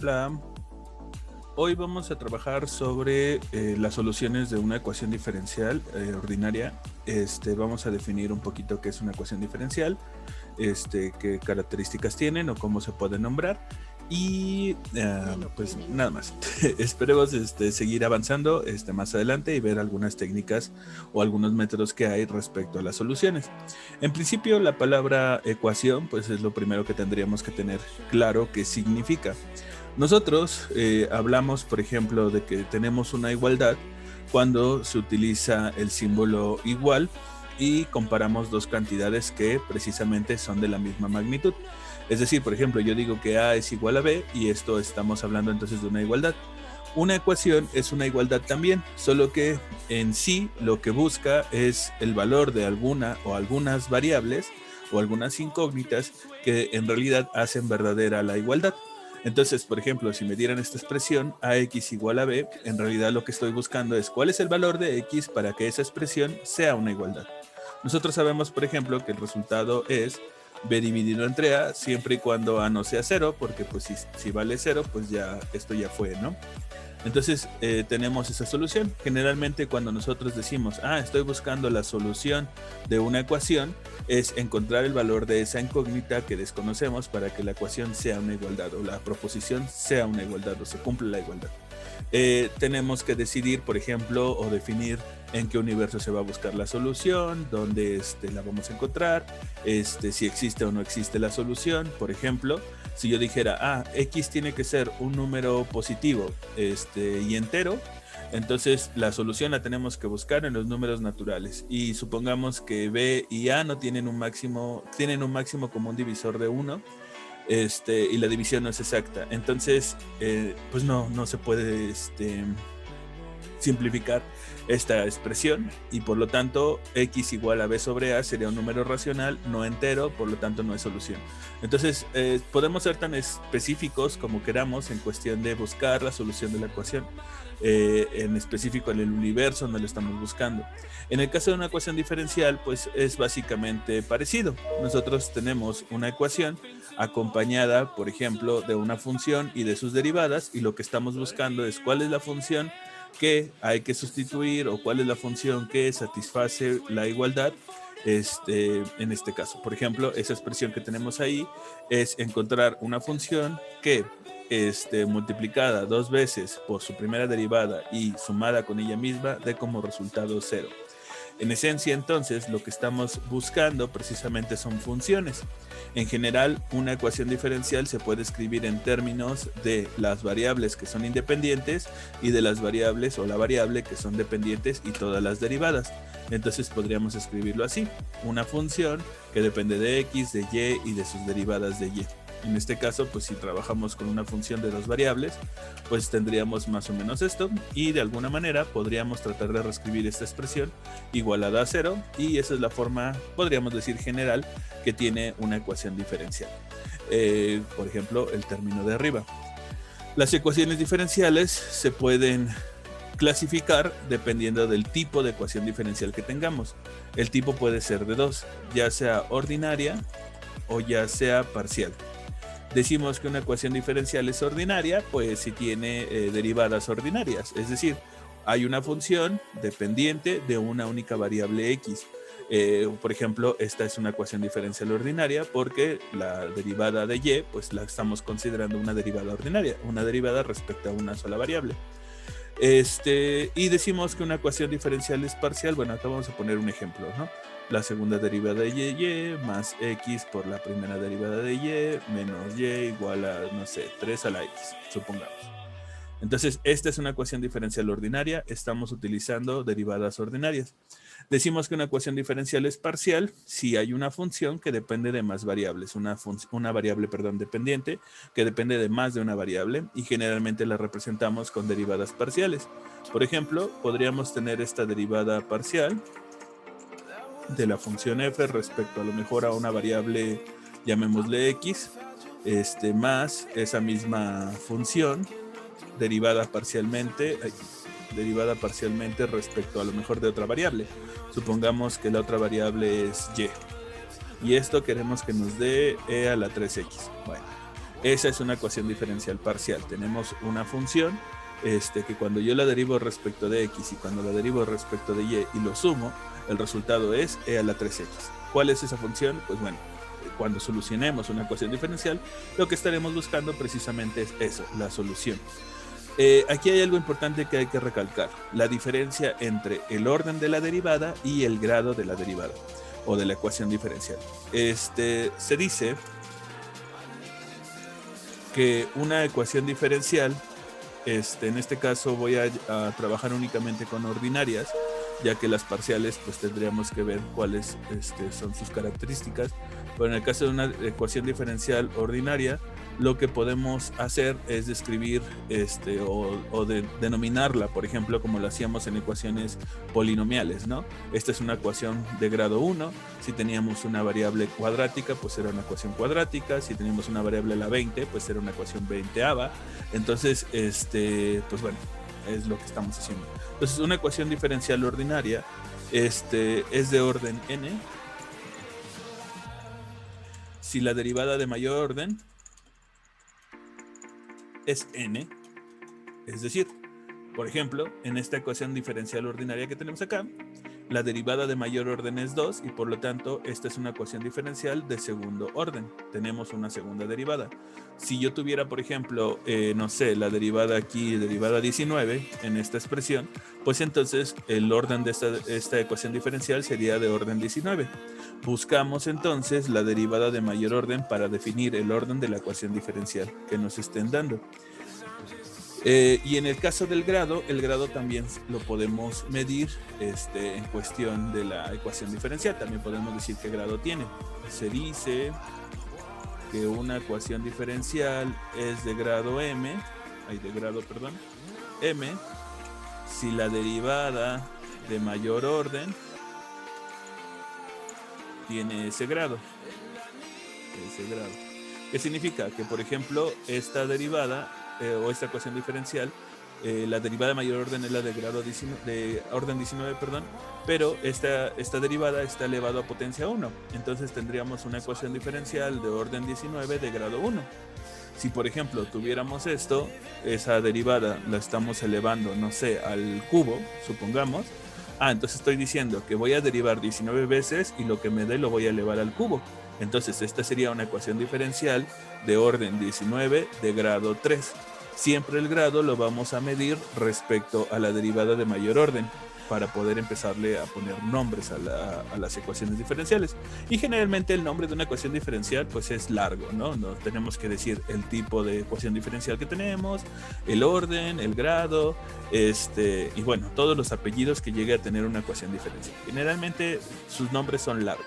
Hola, hoy vamos a trabajar sobre las soluciones de una ecuación diferencial ordinaria. Vamos a definir un poquito qué es una ecuación diferencial, qué características tienen o cómo se puede nombrar. Y pues nada más. Esperemos seguir avanzando más adelante y ver algunas técnicas o algunos métodos que hay respecto a las soluciones. En principio, la palabra ecuación pues es lo primero que tendríamos que tener claro qué significa. Nosotros hablamos, por ejemplo, de que tenemos una igualdad cuando se utiliza el símbolo igual y comparamos dos cantidades que precisamente son de la misma magnitud. Es decir, por ejemplo, yo digo que A es igual a B y esto estamos hablando entonces de una igualdad. Una ecuación es una igualdad también, solo que en sí lo que busca es el valor de alguna o algunas variables o algunas incógnitas que en realidad hacen verdadera la igualdad. Entonces, por ejemplo, si me dieran esta expresión ax igual a b, en realidad lo que estoy buscando es cuál es el valor de x para que esa expresión sea una igualdad. Nosotros sabemos, por ejemplo, que el resultado es b dividido entre a siempre y cuando a no sea 0, porque pues si vale 0, pues ya esto ya fue, ¿no? Entonces tenemos esa solución. Generalmente cuando nosotros decimos, estoy buscando la solución de una ecuación, es encontrar el valor de esa incógnita que desconocemos para que la ecuación sea una igualdad o la proposición sea una igualdad o se cumpla la igualdad. Tenemos que decidir, por ejemplo, o definir en qué universo se va a buscar la solución, dónde la vamos a encontrar, si existe o no existe la solución. Por ejemplo, si yo dijera, x tiene que ser un número positivo y entero, entonces la solución la tenemos que buscar en los números naturales. Y supongamos que b y a no tienen un máximo común divisor de 1. Y la división no es exacta. Entonces, pues no se puede simplificar esta expresión y por lo tanto x igual a b sobre a sería un número racional no entero, por lo tanto no es solución. Entonces podemos ser tan específicos como queramos en cuestión de buscar la solución de la ecuación, en específico en el universo donde lo estamos buscando. En el caso de una ecuación diferencial, pues es básicamente parecido. Nosotros tenemos una ecuación acompañada, por ejemplo, de una función y de sus derivadas, y lo que estamos buscando es cuál es la función que hay que sustituir o cuál es la función que satisface la igualdad en este caso. Por ejemplo, esa expresión que tenemos ahí es encontrar una función que multiplicada 2 veces por su primera derivada y sumada con ella misma dé como resultado 0. En esencia, entonces, lo que estamos buscando precisamente son funciones. En general, una ecuación diferencial se puede escribir en términos de las variables que son independientes y de las variables o la variable que son dependientes y todas las derivadas. Entonces podríamos escribirlo así: una función que depende de x, de y y de sus derivadas de y. En este caso, pues si trabajamos con una función de dos variables, pues tendríamos más o menos esto, y de alguna manera podríamos tratar de reescribir esta expresión igualada a 0, y esa es la forma, podríamos decir, general que tiene una ecuación diferencial. Por ejemplo, el término de arriba. Las ecuaciones diferenciales se pueden clasificar dependiendo del tipo de ecuación diferencial que tengamos. El tipo puede ser de dos, ya sea ordinaria o ya sea parcial. Decimos que una ecuación diferencial es ordinaria, pues si tiene derivadas ordinarias, es decir, hay una función dependiente de una única variable x. Por ejemplo, esta es una ecuación diferencial ordinaria porque la derivada de y, pues la estamos considerando una derivada ordinaria, una derivada respecto a una sola variable. Y decimos que una ecuación diferencial es parcial. Bueno, acá vamos a poner un ejemplo, ¿no? La segunda derivada de y más x por la primera derivada de y menos y igual a, no sé, 3 a la x, supongamos. Entonces, esta es una ecuación diferencial ordinaria. Estamos utilizando derivadas ordinarias. Decimos que una ecuación diferencial es parcial si hay una función que depende de más variables, una variable, dependiente que depende de más de una variable, y generalmente la representamos con derivadas parciales. Por ejemplo, podríamos tener esta derivada parcial de la función f respecto a lo mejor a una variable, llamémosle x, más esa misma función derivada parcialmente respecto a lo mejor de otra variable. Supongamos que la otra variable es y esto queremos que nos dé e a la 3x. Bueno, Esa es una ecuación diferencial parcial. Tenemos una función que cuando yo la derivo respecto de x y cuando la derivo respecto de y lo sumo, el resultado es e a la 3x. ¿Cuál es esa función? Pues bueno, cuando solucionemos una ecuación diferencial, lo que estaremos buscando precisamente es eso, la solución. Aquí hay algo importante que hay que recalcar, la diferencia entre el orden de la derivada y el grado de la derivada o de la ecuación diferencial. Se dice que una ecuación diferencial, en este caso voy a trabajar únicamente con ordinarias, ya que las parciales pues tendríamos que ver cuáles son sus características. Pero en el caso de una ecuación diferencial ordinaria, lo que podemos hacer es describir denominarla, por ejemplo, como lo hacíamos en ecuaciones polinomiales, ¿no? Esta es una ecuación de grado 1. Si teníamos una variable cuadrática, pues era una ecuación cuadrática. Si teníamos una variable a la 20, pues era una ecuación 20ava. Entonces, pues bueno, es lo que estamos haciendo. Entonces, una ecuación diferencial ordinaria es de orden n. Si la derivada de mayor orden es n, es decir, por ejemplo, en esta ecuación diferencial ordinaria que tenemos acá, la derivada de mayor orden es 2 y por lo tanto esta es una ecuación diferencial de segundo orden. Tenemos una segunda derivada. Si yo tuviera, por ejemplo, no sé, la derivada aquí, derivada 19 en esta expresión, pues entonces el orden de esta ecuación diferencial sería de orden 19. Buscamos entonces la derivada de mayor orden para definir el orden de la ecuación diferencial que nos estén dando. Y en el caso del grado, el grado también lo podemos medir en cuestión de la ecuación diferencial. También podemos decir qué grado tiene. Se dice que una ecuación diferencial es de grado m, m, si la derivada de mayor orden tiene ese grado. ¿Qué significa? Que, por ejemplo, esta derivada o esta ecuación diferencial, la derivada de mayor orden es la de grado 19, de orden 19, perdón, pero esta derivada está elevado a potencia 1. Entonces tendríamos una ecuación diferencial de orden 19 de grado 1. Si, por ejemplo, tuviéramos esto, esa derivada la estamos elevando, no sé, al cubo, supongamos. Entonces estoy diciendo que voy a derivar 19 veces y lo que me dé lo voy a elevar al cubo. Entonces esta sería una ecuación diferencial de orden 19 de grado 3. Siempre el grado lo vamos a medir respecto a la derivada de mayor orden para poder empezarle a poner nombres a las ecuaciones diferenciales. Y generalmente el nombre de una ecuación diferencial pues es largo, ¿no? Nos tenemos que decir el tipo de ecuación diferencial que tenemos, el orden, el grado, y bueno, todos los apellidos que llegue a tener una ecuación diferencial. Generalmente sus nombres son largos.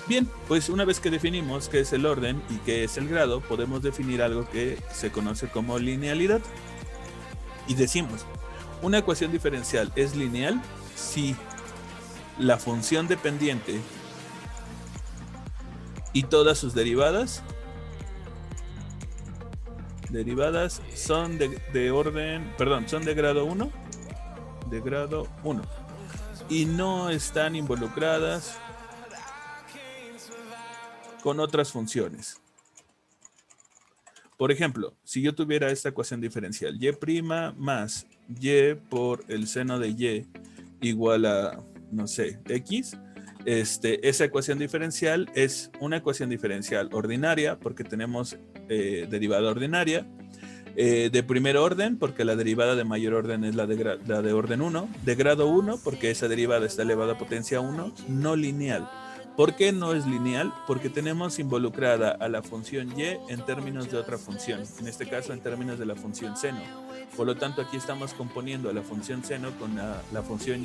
Bien, pues una vez que definimos qué es el orden y qué es el grado, podemos definir algo que se conoce como linealidad. Y decimos, una ecuación diferencial es lineal si la función dependiente y todas sus derivadas son de orden, perdón, son de grado 1, y no están involucradas con otras funciones. Por ejemplo, si yo tuviera esta ecuación diferencial, y' más y por el seno de y igual a, no sé, x, esa ecuación diferencial es una ecuación diferencial ordinaria porque tenemos derivada ordinaria, de primer orden porque la derivada de mayor orden es la de orden 1, de grado 1 porque esa derivada está elevada a potencia 1, no lineal. ¿Por qué no es lineal? Porque tenemos involucrada a la función y en términos de otra función, en este caso en términos de la función seno. Por lo tanto, aquí estamos componiendo a la función seno con la función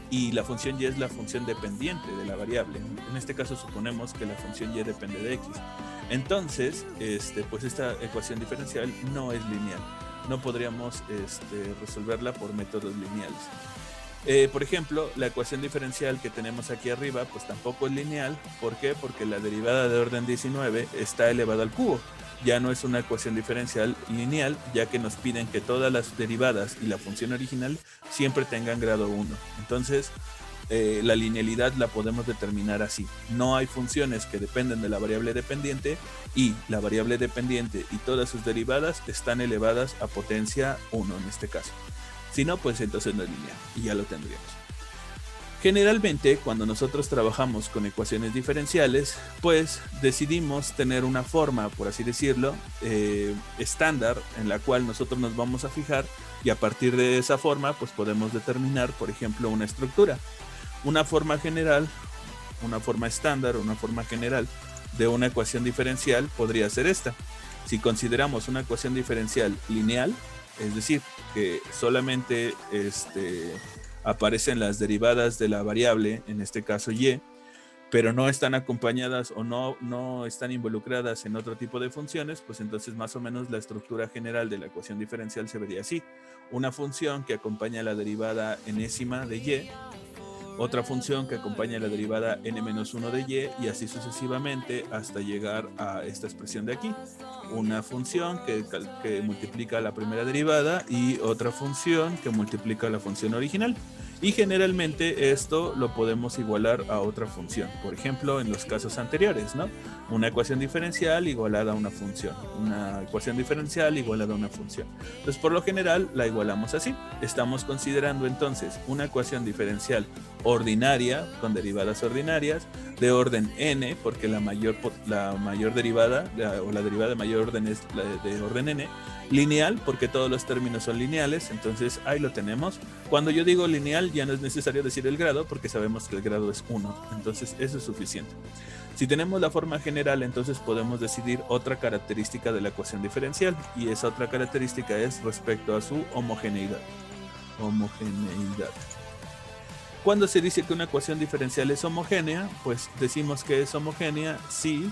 y la función y es la función dependiente de la variable. En este caso suponemos que la función y depende de x. Entonces, pues esta ecuación diferencial no es lineal. No podríamos resolverla por métodos lineales. Por ejemplo, la ecuación diferencial que tenemos aquí arriba, pues tampoco es lineal. ¿Por qué? Porque la derivada de orden 19 está elevada al cubo. Ya no es una ecuación diferencial lineal, ya que nos piden que todas las derivadas y la función original siempre tengan grado 1. Entonces, la linealidad la podemos determinar así. No hay funciones que dependen de la variable dependiente y la variable dependiente y todas sus derivadas están elevadas a potencia 1 en este caso. Si no, pues entonces no es lineal y ya lo tendríamos. Generalmente, cuando nosotros trabajamos con ecuaciones diferenciales, pues decidimos tener una forma, por así decirlo, estándar, en la cual nosotros nos vamos a fijar y a partir de esa forma, pues podemos determinar, por ejemplo, una estructura. Una forma general, una forma estándar, una forma general de una ecuación diferencial podría ser esta. Si consideramos una ecuación diferencial lineal, es decir, que solamente aparecen las derivadas de la variable, en este caso y, pero no están acompañadas o no están involucradas en otro tipo de funciones, pues entonces más o menos la estructura general de la ecuación diferencial se vería así. Una función que acompaña la derivada enésima de y, otra función que acompaña la derivada n-1 de y así sucesivamente hasta llegar a esta expresión de aquí. Una función que multiplica la primera derivada y otra función que multiplica la función original. Y generalmente esto lo podemos igualar a otra función. Por ejemplo, en los casos anteriores, ¿no? Una ecuación diferencial igualada a una función. Una ecuación diferencial igualada a una función. Entonces, por lo general, la igualamos así. Estamos considerando entonces una ecuación diferencial ordinaria, con derivadas ordinarias, de orden n, porque la mayor derivada, o la derivada de mayor orden es la de orden n. Lineal, porque todos los términos son lineales, entonces ahí lo tenemos. Cuando yo digo lineal, ya no es necesario decir el grado, porque sabemos que el grado es 1, entonces eso es suficiente. Si tenemos la forma general, entonces podemos decidir otra característica de la ecuación diferencial, y esa otra característica es respecto a su homogeneidad. Cuando se dice que una ecuación diferencial es homogénea, pues decimos que es homogénea si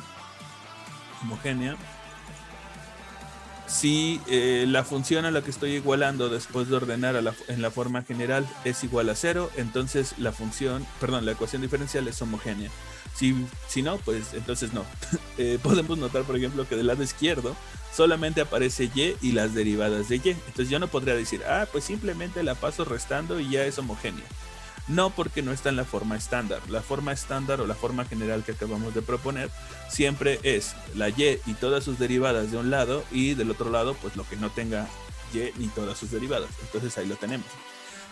la función a la que estoy igualando después de ordenar en la forma general es igual a 0, entonces la ecuación diferencial es homogénea. Si no, pues entonces no. Podemos notar, por ejemplo, que del lado izquierdo solamente aparece y las derivadas de y. Entonces yo no podría decir, pues simplemente la paso restando y ya es homogénea. No, porque no está en la forma estándar. La forma estándar o la forma general que acabamos de proponer siempre es la y todas sus derivadas de un lado, y del otro lado pues lo que no tenga y ni todas sus derivadas. Entonces ahí lo tenemos.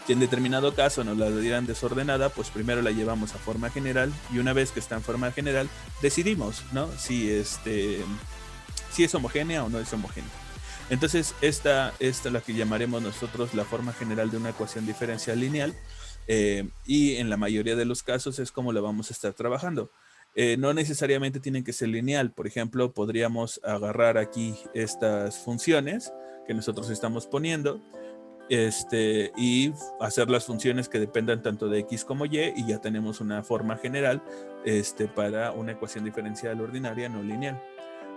Si en determinado caso nos la dieran desordenada, pues primero la llevamos a forma general, y una vez que está en forma general decidimos, ¿no? Si es homogénea o no es homogénea. Entonces esta es la que llamaremos nosotros la forma general de una ecuación diferencial lineal. Y en la mayoría de los casos es como la vamos a estar trabajando. No necesariamente tienen que ser lineal. Por ejemplo, podríamos agarrar aquí estas funciones que nosotros estamos poniendo y hacer las funciones que dependan tanto de x como y ya tenemos una forma general para una ecuación diferencial ordinaria no lineal.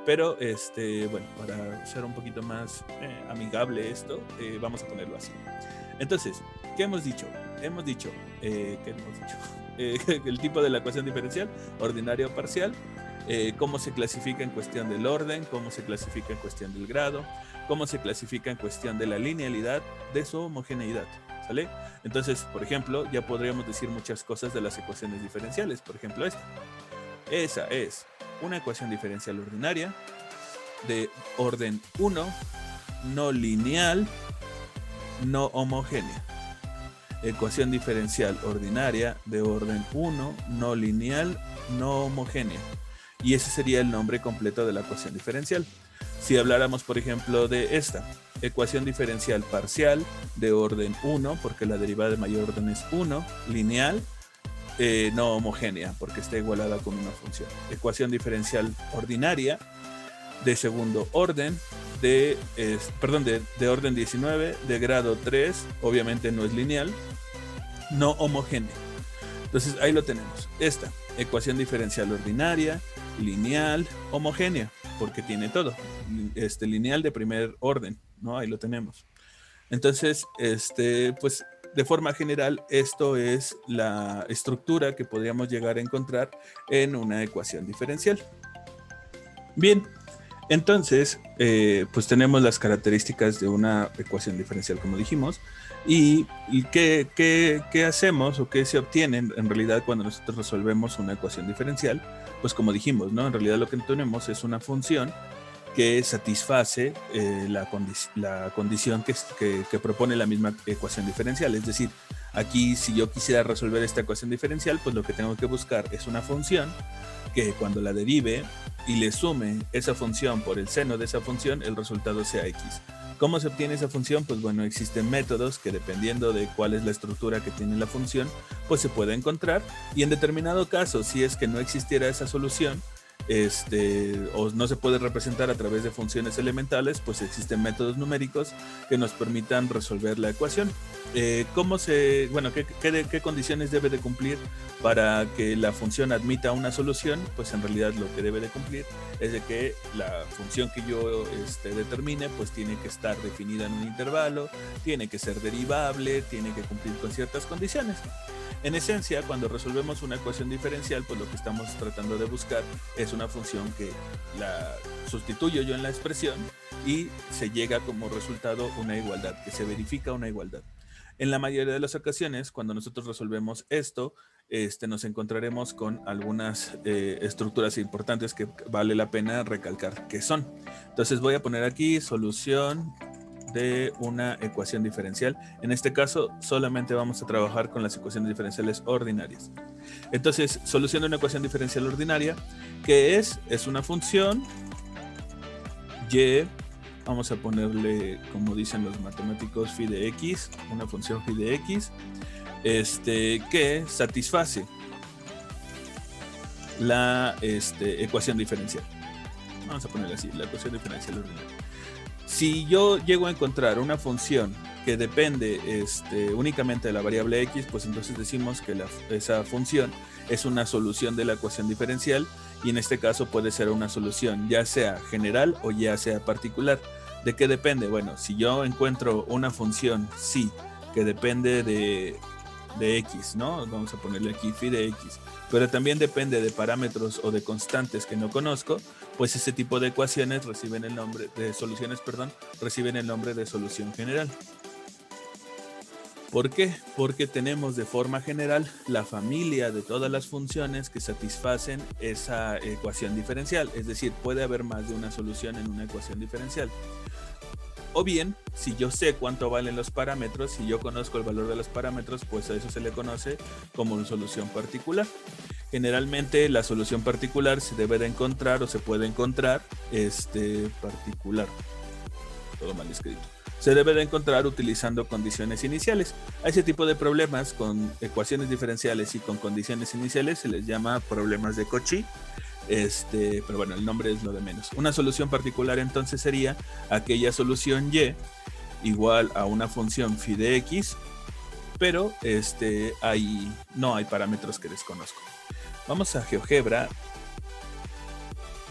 Pero, bueno, para ser un poquito más amigable esto, vamos a ponerlo así. Entonces, ¿qué hemos dicho? Hemos dicho el tipo de la ecuación diferencial, ordinaria o parcial, cómo se clasifica en cuestión del orden, cómo se clasifica en cuestión del grado, cómo se clasifica en cuestión de la linealidad, de su homogeneidad, ¿sale? Entonces, por ejemplo, ya podríamos decir muchas cosas de las ecuaciones diferenciales. Por ejemplo, esa es una ecuación diferencial ordinaria de orden 1, no lineal, no homogénea. Ecuación diferencial ordinaria de orden 1, no lineal, no homogénea. Y ese sería el nombre completo de la ecuación diferencial. Si habláramos, por ejemplo, de esta ecuación diferencial parcial de orden 1, porque la derivada de mayor orden es 1, lineal, no homogénea, porque está igualada con una función. Ecuación diferencial ordinaria de segundo orden, de orden 19, de grado 3, obviamente no es lineal, no homogénea. Entonces ahí lo tenemos. Esta ecuación diferencial ordinaria, lineal, homogénea, porque tiene todo. Lineal de primer orden, ¿no? Ahí lo tenemos. Entonces, pues de forma general, esto es la estructura que podríamos llegar a encontrar en una ecuación diferencial. Bien, Entonces, pues tenemos las características de una ecuación diferencial, como dijimos, y qué hacemos o qué se obtiene en realidad cuando nosotros resolvemos una ecuación diferencial. Pues como dijimos, ¿no? En realidad lo que tenemos es una función que satisface la condición que propone la misma ecuación diferencial. Es decir, aquí si yo quisiera resolver esta ecuación diferencial, pues lo que tengo que buscar es una función que cuando la derive y le sume esa función por el seno de esa función, el resultado sea x. ¿Cómo se obtiene esa función? Pues bueno, existen métodos que dependiendo de cuál es la estructura que tiene la función, pues se puede encontrar, y en determinado caso, si es que no existiera esa solución, o no se puede representar a través de funciones elementales, pues existen métodos numéricos que nos permitan resolver la ecuación. ¿Qué condiciones debe de cumplir para que la función admita una solución? Pues en realidad lo que debe de cumplir es de que la función que yo determine pues tiene que estar definida en un intervalo, tiene que ser derivable, tiene que cumplir con ciertas condiciones. En esencia, cuando resolvemos una ecuación diferencial, pues lo que estamos tratando de buscar es una función que la sustituyo yo en la expresión y se llega como resultado una igualdad, que se verifica una igualdad. En la mayoría de las ocasiones, cuando nosotros resolvemos esto, nos encontraremos con algunas estructuras importantes que vale la pena recalcar que son. Entonces voy a poner aquí solución de una ecuación diferencial. En este caso, solamente vamos a trabajar con las ecuaciones diferenciales ordinarias. Entonces, solución de una ecuación diferencial ordinaria, que es una función y, vamos a ponerle, como dicen los matemáticos, phi de x, una función phi de x, que satisface la ecuación diferencial. Vamos a ponerle así, la ecuación diferencial ordinaria. Si yo llego a encontrar una función que depende únicamente de la variable x, pues entonces decimos que esa función es una solución de la ecuación diferencial, y en este caso puede ser una solución ya sea general o ya sea particular. ¿De qué depende? Bueno, si yo encuentro una función psi que depende de x, ¿no? Vamos a ponerle aquí phi de x, pero también depende de parámetros o de constantes que no conozco, pues ese tipo de ecuaciones reciben el nombre de soluciones, reciben el nombre de solución general. ¿Por qué? Porque tenemos de forma general la familia de todas las funciones que satisfacen esa ecuación diferencial, es decir, puede haber más de una solución en una ecuación diferencial. O bien, si yo sé cuánto valen los parámetros, si yo conozco el valor de los parámetros, pues a eso se le conoce como una solución particular. Generalmente la solución particular se debe de encontrar o se puede encontrar particular. Todo mal escrito. Se debe de encontrar utilizando condiciones iniciales. A ese tipo de problemas con ecuaciones diferenciales y con condiciones iniciales se les llama problemas de Cauchy. Pero bueno, el nombre es lo de menos. Una solución particular entonces sería aquella solución y igual a una función phi de x, pero no hay parámetros que desconozco. Vamos a GeoGebra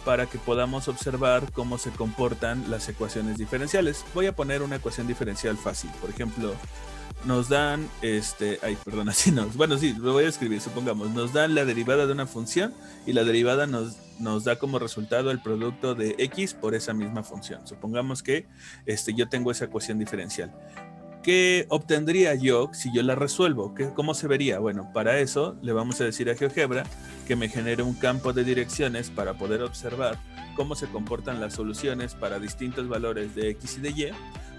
para que podamos observar cómo se comportan las ecuaciones diferenciales. Voy a poner una ecuación diferencial fácil. Por ejemplo, nos dan, lo voy a escribir, supongamos, nos dan la derivada de una función y la derivada nos da como resultado el producto de x por esa misma función. Supongamos que yo tengo esa ecuación diferencial. ¿Qué obtendría yo si yo la resuelvo? ¿Cómo se vería? Bueno, para eso le vamos a decir a GeoGebra que me genere un campo de direcciones para poder observar cómo se comportan las soluciones para distintos valores de x y de y.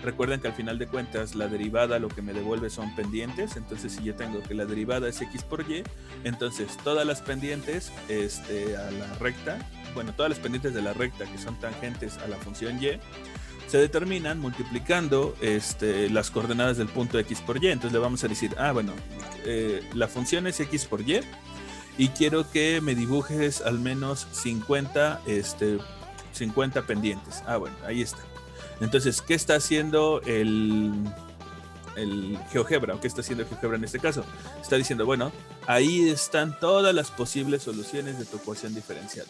Recuerden que al final de cuentas la derivada lo que me devuelve son pendientes, entonces si yo tengo que la derivada es x por y, entonces todas las pendientes a la recta, todas las pendientes de la recta que son tangentes a la función y, se determinan multiplicando las coordenadas del punto x por y. Entonces le vamos a decir, la función es x por y quiero que me dibujes al menos 50 pendientes. Ahí está. Entonces, ¿qué está haciendo el GeoGebra? ¿O qué está haciendo el GeoGebra en este caso? Está diciendo, ahí están todas las posibles soluciones de tu ecuación diferencial.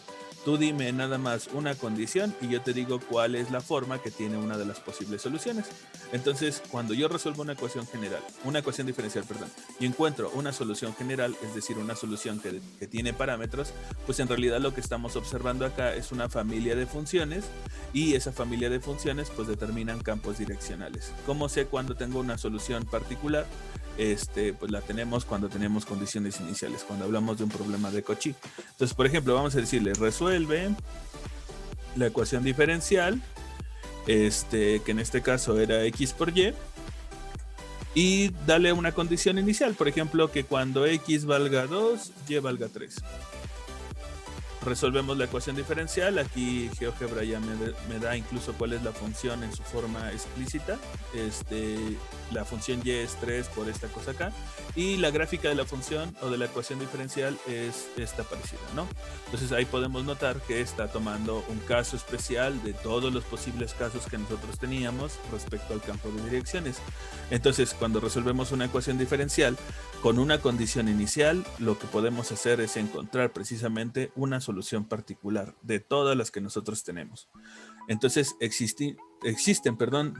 Tú dime nada más una condición y yo te digo cuál es la forma que tiene una de las posibles soluciones. Entonces, cuando yo resuelvo una ecuación general, una ecuación diferencial, perdón, y encuentro una solución general, es decir, una solución que tiene parámetros, pues en realidad lo que estamos observando acá es una familia de funciones y esa familia de funciones pues determinan campos direccionales. ¿Cómo sé cuando tengo una solución particular? Pues la tenemos cuando tenemos condiciones iniciales, cuando hablamos de un problema de Cauchy. Entonces, por ejemplo, vamos a decirle, resuelve la ecuación diferencial, que en este caso era x por y dale una condición inicial, por ejemplo, que cuando x valga 2, y valga 3. Resolvemos la ecuación diferencial. Aquí GeoGebra ya me da incluso cuál es la función en su forma explícita. La función y es 3 por esta cosa acá. Y la gráfica de la función o de la ecuación diferencial es esta parecida, ¿no? Entonces ahí podemos notar que está tomando un caso especial de todos los posibles casos que nosotros teníamos respecto al campo de direcciones. Entonces, cuando resolvemos una ecuación diferencial con una condición inicial, lo que podemos hacer es encontrar precisamente una solución particular de todas las que nosotros tenemos. Entonces existen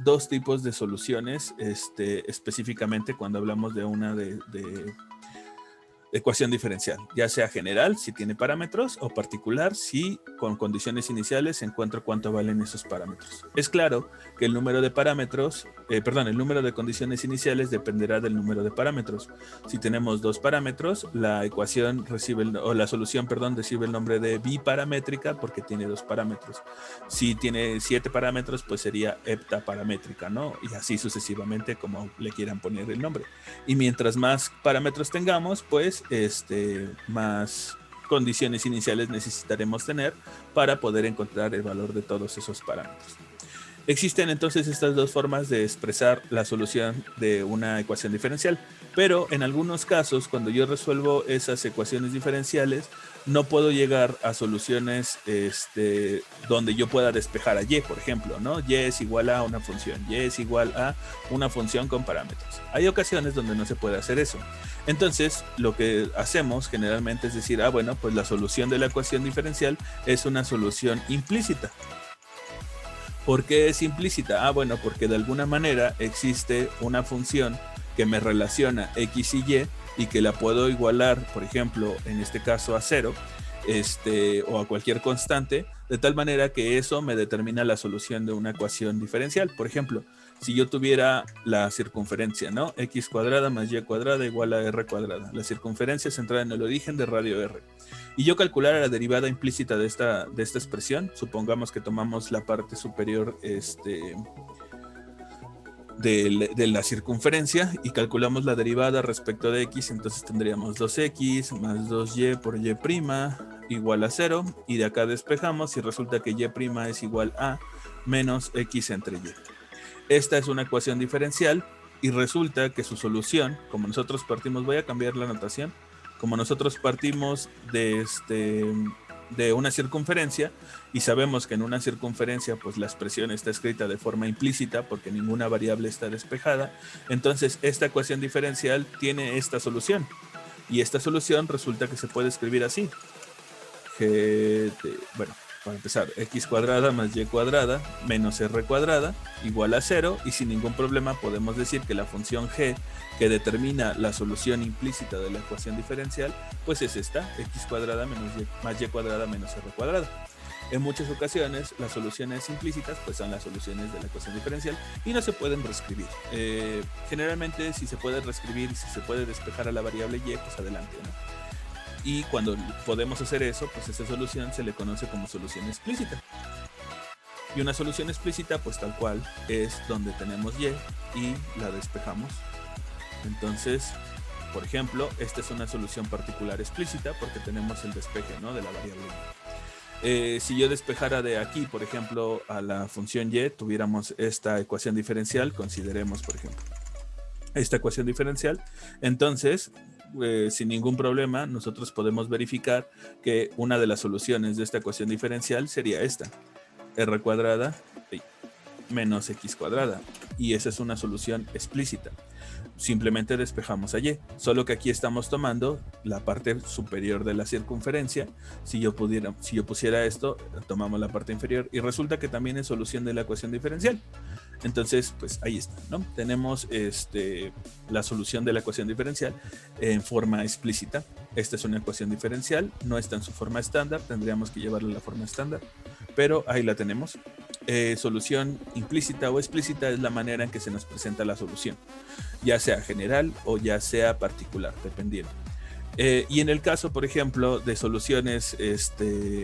dos tipos de soluciones específicamente cuando hablamos de una de ecuación diferencial, ya sea general si tiene parámetros o particular si con condiciones iniciales encuentro cuánto valen esos parámetros. Es claro que el número de parámetros, el número de condiciones iniciales dependerá del número de parámetros. Si tenemos 2 parámetros, la ecuación la solución recibe el nombre de biparamétrica porque tiene 2 parámetros. Si tiene 7 parámetros, pues sería heptaparamétrica, ¿no? Y así sucesivamente como le quieran poner el nombre. Y mientras más parámetros tengamos, pues más condiciones iniciales necesitaremos tener para poder encontrar el valor de todos esos parámetros. Existen entonces estas dos formas de expresar la solución de una ecuación diferencial, pero en algunos casos, cuando yo resuelvo esas ecuaciones diferenciales, no puedo llegar a soluciones donde yo pueda despejar a y, por ejemplo, ¿no? Y es igual a una función, y es igual a una función con parámetros. Hay ocasiones donde no se puede hacer eso. Entonces, lo que hacemos generalmente es decir, bueno, pues la solución de la ecuación diferencial es una solución implícita. ¿Por qué es implícita? Bueno, porque de alguna manera existe una función que me relaciona x y que la puedo igualar, por ejemplo, en este caso a 0, o a cualquier constante, de tal manera que eso me determina la solución de una ecuación diferencial. Por ejemplo, si yo tuviera la circunferencia, ¿no? X cuadrada más y cuadrada igual a r cuadrada. La circunferencia centrada en el origen de radio r. Y yo calculara la derivada implícita de esta expresión. Supongamos que tomamos la parte superior de la circunferencia y calculamos la derivada respecto de x, entonces tendríamos 2x más 2y por y' igual a 0, y de acá despejamos y resulta que y' es igual a menos x entre y. Esta es una ecuación diferencial y resulta que su solución, como nosotros partimos, voy a cambiar la notación, como nosotros partimos de una circunferencia y sabemos que en una circunferencia pues la expresión está escrita de forma implícita porque ninguna variable está despejada, entonces esta ecuación diferencial tiene esta solución y esta solución resulta que se puede escribir así. Para empezar, x cuadrada más y cuadrada menos r cuadrada igual a 0, y sin ningún problema podemos decir que la función g que determina la solución implícita de la ecuación diferencial pues es esta, x cuadrada más y cuadrada menos r cuadrada. En muchas ocasiones las soluciones implícitas pues son las soluciones de la ecuación diferencial y no se pueden reescribir. Generalmente si se puede reescribir y si se puede despejar a la variable y, pues adelante, ¿no? Y cuando podemos hacer eso, pues esa solución se le conoce como solución explícita. Y una solución explícita, pues tal cual, es donde tenemos y la despejamos. Entonces, por ejemplo, esta es una solución particular explícita porque tenemos el despeje, ¿no?, de la variable y. Si yo despejara de aquí, por ejemplo, a la función y, tuviéramos esta ecuación diferencial, consideremos, por ejemplo, esta ecuación diferencial, entonces sin ningún problema nosotros podemos verificar que una de las soluciones de esta ecuación diferencial sería esta, r cuadrada menos x cuadrada. Y esa es una solución explícita. Simplemente despejamos a y, solo que aquí estamos tomando la parte superior de la circunferencia. Si yo pusiera esto, tomamos la parte inferior y resulta que también es solución de la ecuación diferencial. Entonces, pues ahí está, ¿no? Tenemos la solución de la ecuación diferencial en forma explícita. Esta es una ecuación diferencial, no está en su forma estándar, tendríamos que llevarla a la forma estándar, pero ahí la tenemos. Solución implícita o explícita es la manera en que se nos presenta la solución, ya sea general o ya sea particular, dependiendo. Y en el caso, por ejemplo, de soluciones,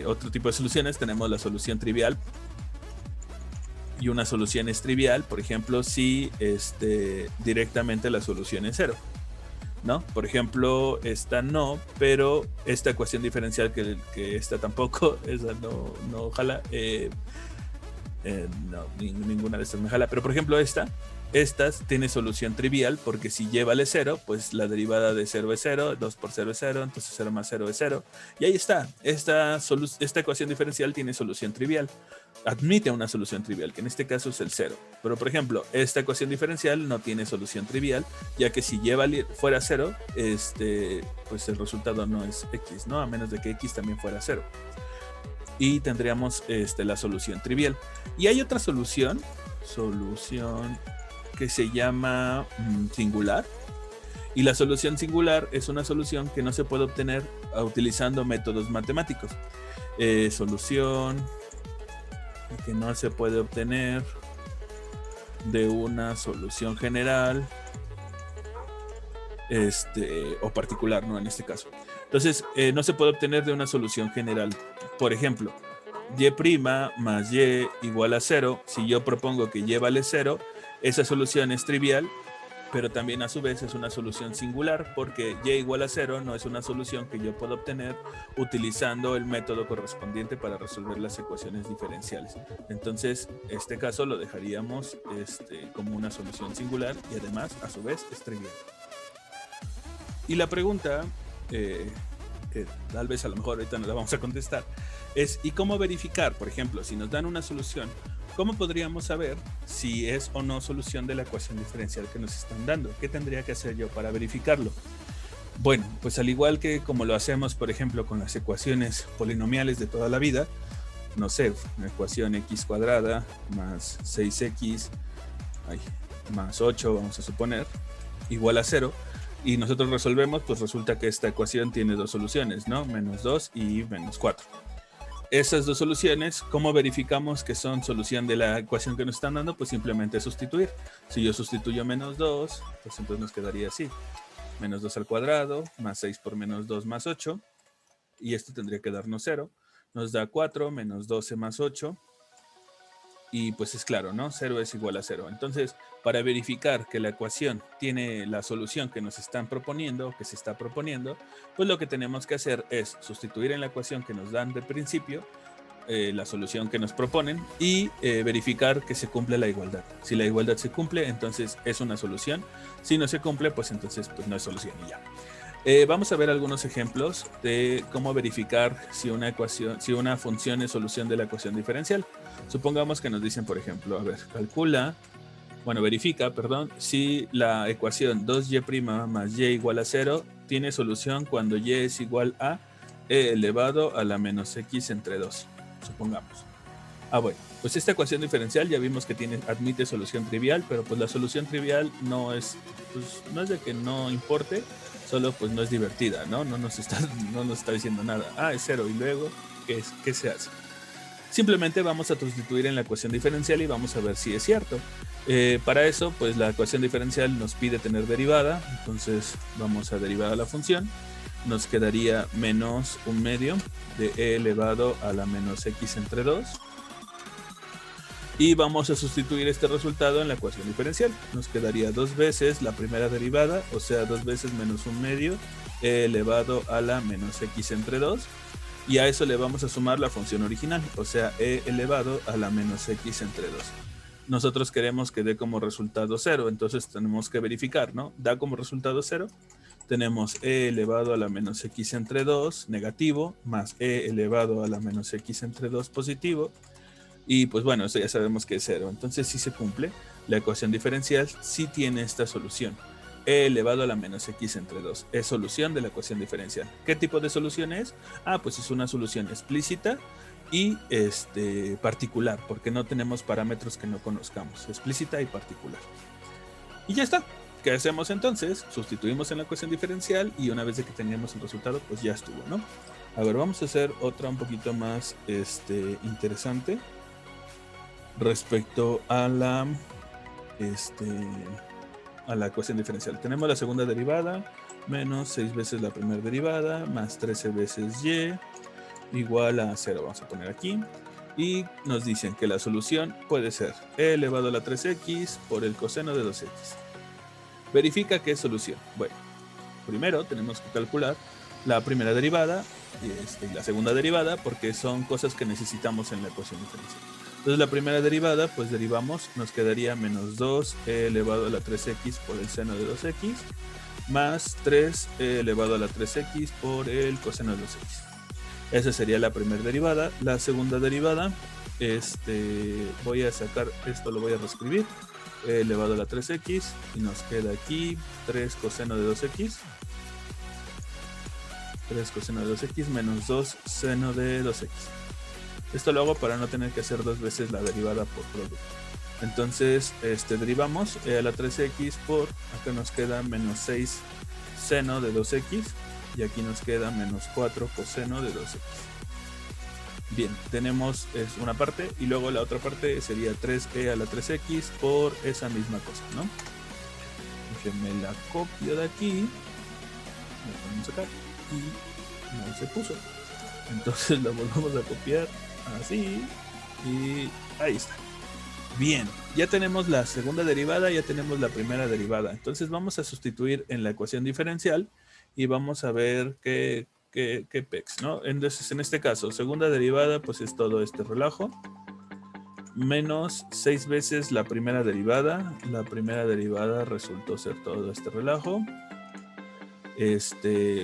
otro tipo de soluciones, tenemos la solución trivial. Y una solución es trivial, por ejemplo, si directamente la solución es 0, ¿no? Por ejemplo, esta no, pero esta ecuación diferencial que esta tampoco, esa no jala. No, ninguna de estas me jala. Pero por ejemplo, estas tiene solución trivial, porque si y vale 0, pues la derivada de 0 es 0, 2 por 0 es 0, entonces 0 más 0 es 0. Y ahí está. Esta ecuación diferencial tiene solución trivial. Admite una solución trivial, que en este caso es el 0. Pero por ejemplo, esta ecuación diferencial no tiene solución trivial, ya que si y fuera 0, pues el resultado no es x, ¿no? A menos de que x también fuera 0. Y tendríamos la solución trivial. Y hay otra solución que se llama singular. Y la solución singular es una solución que no se puede obtener utilizando métodos matemáticos. Solución que no se puede obtener de una solución general o particular, ¿no? En este caso. Entonces, no se puede obtener de una solución general. Por ejemplo, y' más y igual a 0. Si yo propongo que y vale 0, esa solución es trivial, pero también a su vez es una solución singular, porque y igual a 0 no es una solución que yo puedo obtener utilizando el método correspondiente para resolver las ecuaciones diferenciales. Entonces, este caso lo dejaríamos como una solución singular y además, a su vez, es trivial. Y la pregunta, que tal vez a lo mejor ahorita nos la vamos a contestar, es ¿y cómo verificar? Por ejemplo, si nos dan una solución, ¿cómo podríamos saber si es o no solución de la ecuación diferencial que nos están dando? ¿Qué tendría que hacer yo para verificarlo? Bueno, pues al igual que como lo hacemos, por ejemplo, con las ecuaciones polinomiales de toda la vida, no sé, una ecuación x cuadrada más 6x más 8, vamos a suponer, igual a 0, y nosotros resolvemos, pues resulta que esta ecuación tiene dos soluciones, ¿no? Menos 2 y menos 4. Esas dos soluciones, ¿cómo verificamos que son solución de la ecuación que nos están dando? Pues simplemente sustituir. Si yo sustituyo menos 2, pues entonces nos quedaría así. Menos 2 al cuadrado, más 6 por menos 2 más 8. Y esto tendría que darnos 0. Nos da 4, menos 12 más 8. Y pues es claro, ¿no? 0 es igual a 0. Entonces, para verificar que la ecuación tiene la solución que nos están proponiendo, que se está proponiendo, pues lo que tenemos que hacer es sustituir en la ecuación que nos dan de principio la solución que nos proponen y verificar que se cumple la igualdad. Si la igualdad se cumple, entonces es una solución. Si no se cumple, pues entonces pues no es solución y ya. Vamos a ver algunos ejemplos de cómo verificar si una función es solución de la ecuación diferencial. Supongamos que nos dicen, por ejemplo, a ver, verifica, si la ecuación 2y' más y igual a 0 tiene solución cuando y es igual a e elevado a la menos x entre 2, supongamos. Bueno, pues esta ecuación diferencial ya vimos que admite solución trivial, pero pues la solución trivial no es de que no importe, solo pues no es divertida, ¿no? No nos está diciendo nada. Es 0 y luego, ¿qué se hace? Simplemente vamos a sustituir en la ecuación diferencial y vamos a ver si es cierto. Para eso, pues la ecuación diferencial nos pide tener derivada, entonces vamos a derivar a la función. Nos quedaría menos un medio de e elevado a la menos x entre 2. Y vamos a sustituir este resultado en la ecuación diferencial. Nos quedaría 2 veces la primera derivada, o sea, 2 veces menos un medio e elevado a la menos x entre 2. Y a eso le vamos a sumar la función original, o sea, e elevado a la menos x entre 2. Nosotros queremos que dé como resultado 0, entonces tenemos que verificar, ¿no? Da como resultado 0. Tenemos e elevado a la menos x entre 2 negativo, más e elevado a la menos x entre 2 positivo. Y pues bueno, eso ya sabemos que es 0. Entonces sí se cumple. La ecuación diferencial sí tiene esta solución. E elevado a la menos x entre 2. Es solución de la ecuación diferencial. ¿Qué tipo de solución es? Pues es una solución explícita y particular, porque no tenemos parámetros que no conozcamos. Explícita y particular. Y ya está. ¿Qué hacemos entonces? Sustituimos en la ecuación diferencial y una vez de que teníamos el resultado, pues ya estuvo, ¿no? A ver, vamos a hacer otra un poquito más interesante respecto a la ecuación diferencial. Tenemos la segunda derivada menos 6 veces la primera derivada más 13 veces y igual a 0. Vamos a poner aquí. Y nos dicen que la solución puede ser e elevado a la 3x por el coseno de 2x. Verifica qué es solución. Bueno, primero tenemos que calcular la primera derivada y la segunda derivada porque son cosas que necesitamos en la ecuación diferencial. Entonces la primera derivada, pues derivamos, nos quedaría menos 2 elevado a la 3x por el seno de 2x más 3 elevado a la 3x por el coseno de 2x. Esa sería la primera derivada. La segunda derivada, voy a sacar esto, lo voy a reescribir, elevado a la 3x y nos queda aquí 3 coseno de 2x. 3 coseno de 2x menos 2 seno de 2x. Esto lo hago para no tener que hacer 2 veces la derivada por producto. Entonces, derivamos a la 3x por, acá nos queda menos 6 seno de 2x y aquí nos queda menos 4 coseno de 2x. Bien, tenemos una parte y luego la otra parte sería 3e a la 3x por esa misma cosa, ¿no? Me la copio de aquí, la ponemos acá y no se puso. Entonces la volvemos a copiar así y ahí está. Bien, ya tenemos la segunda derivada, ya tenemos la primera derivada. Entonces vamos a sustituir en la ecuación diferencial y vamos a ver qué pex, ¿no? Entonces en este caso, segunda derivada, pues es todo este relajo. Menos 6 veces la primera derivada. La primera derivada resultó ser todo este relajo.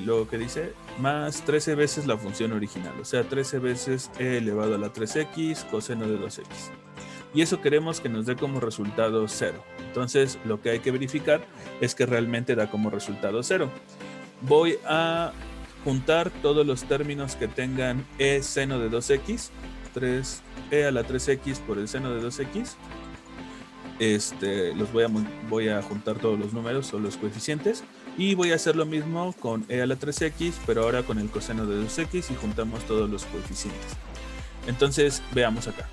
Luego que dice, más 13 veces la función original, o sea, 13 veces e elevado a la 3x coseno de 2x. Y eso queremos que nos dé como resultado 0. Entonces, lo que hay que verificar es que realmente da como resultado 0. Voy a juntar todos los términos que tengan e seno de 2x, 3e a la 3x por el seno de 2x. Voy a juntar todos los números o los coeficientes y voy a hacer lo mismo con e a la 3x, pero ahora con el coseno de 2x y juntamos todos los coeficientes. Entonces veamos acá,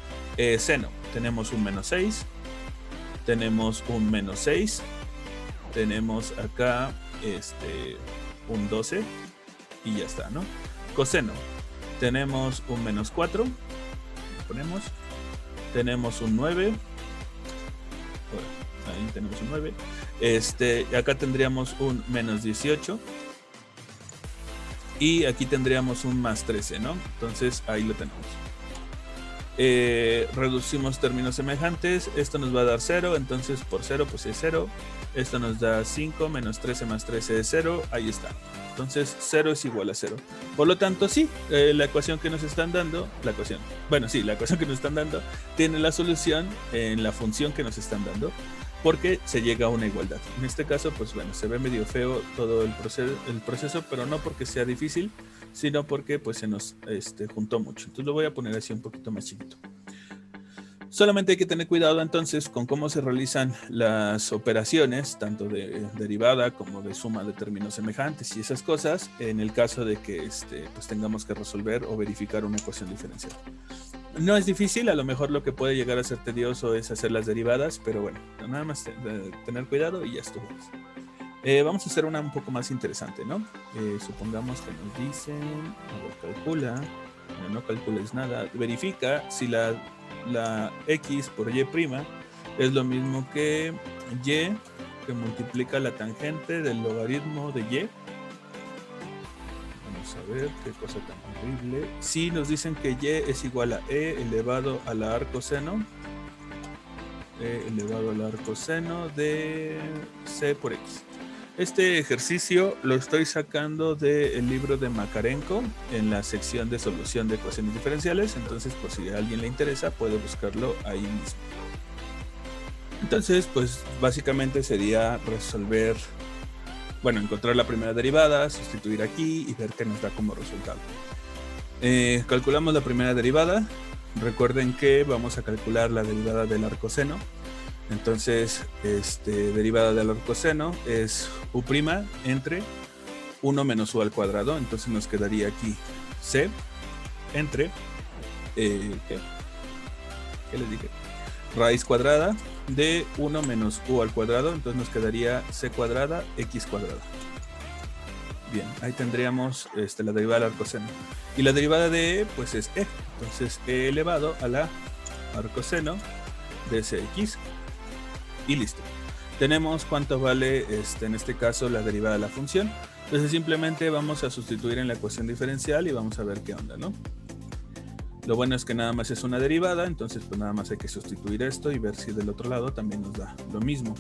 seno, tenemos un menos 6, tenemos un menos 6, tenemos acá un 12 y ya está, ¿no? Coseno, tenemos un menos 4, ponemos, tenemos un 9, ahí tenemos un 9. Acá tendríamos un menos 18 y aquí tendríamos un más 13, ¿no? Entonces ahí lo tenemos. Reducimos términos semejantes, esto nos va a dar 0, entonces por 0 pues es 0. Esto nos da 5, menos 13 más 13 es 0, ahí está. Entonces 0 es igual a 0. Por lo tanto, sí, la ecuación que nos están dando, la ecuación que nos están dando tiene la solución en la función que nos están dando, porque se llega a una igualdad. En este caso, pues bueno, se ve medio feo todo el proceso, pero no porque sea difícil, sino porque pues se nos juntó mucho. Entonces lo voy a poner así un poquito más chiquito. Solamente hay que tener cuidado entonces con cómo se realizan las operaciones, tanto de derivada como de suma de términos semejantes y esas cosas, en el caso de que pues tengamos que resolver o verificar una ecuación diferencial. No es difícil, a lo mejor lo que puede llegar a ser tedioso es hacer las derivadas, pero bueno, nada más tener cuidado y ya estuvo. Vamos a hacer una un poco más interesante, ¿no? Supongamos que nos dicen, a ver, calcula, no calcules nada, verifica si la x por y' es lo mismo que y que multiplica la tangente del logaritmo de y. Vamos a ver qué cosa tan horrible. Si nos dicen que y es igual a e elevado a la arcoseno, de c por x. Este ejercicio lo estoy sacando del libro de Makarenko en la sección de solución de ecuaciones diferenciales. Entonces, por si a alguien le interesa, puede buscarlo ahí mismo. Entonces, pues básicamente sería resolver, bueno, encontrar la primera derivada, sustituir aquí y ver qué nos da como resultado. Calculamos la primera derivada. Recuerden que vamos a calcular la derivada del arcoseno. Entonces, derivada del arcoseno es u' entre 1 menos u al cuadrado. Entonces nos quedaría aquí c entre, ¿qué les dije? Raíz cuadrada de 1 menos u al cuadrado. Entonces nos quedaría c cuadrada x cuadrada. Bien, ahí tendríamos la derivada del arcoseno. Y la derivada de e, pues es e. Entonces e elevado a la arcoseno de cx. Y listo. Tenemos cuánto vale en este caso la derivada de la función. Entonces simplemente vamos a sustituir en la ecuación diferencial y vamos a ver qué onda, ¿no? Lo bueno es que nada más es una derivada, entonces pues nada más hay que sustituir esto y ver si del otro lado también nos da lo mismo.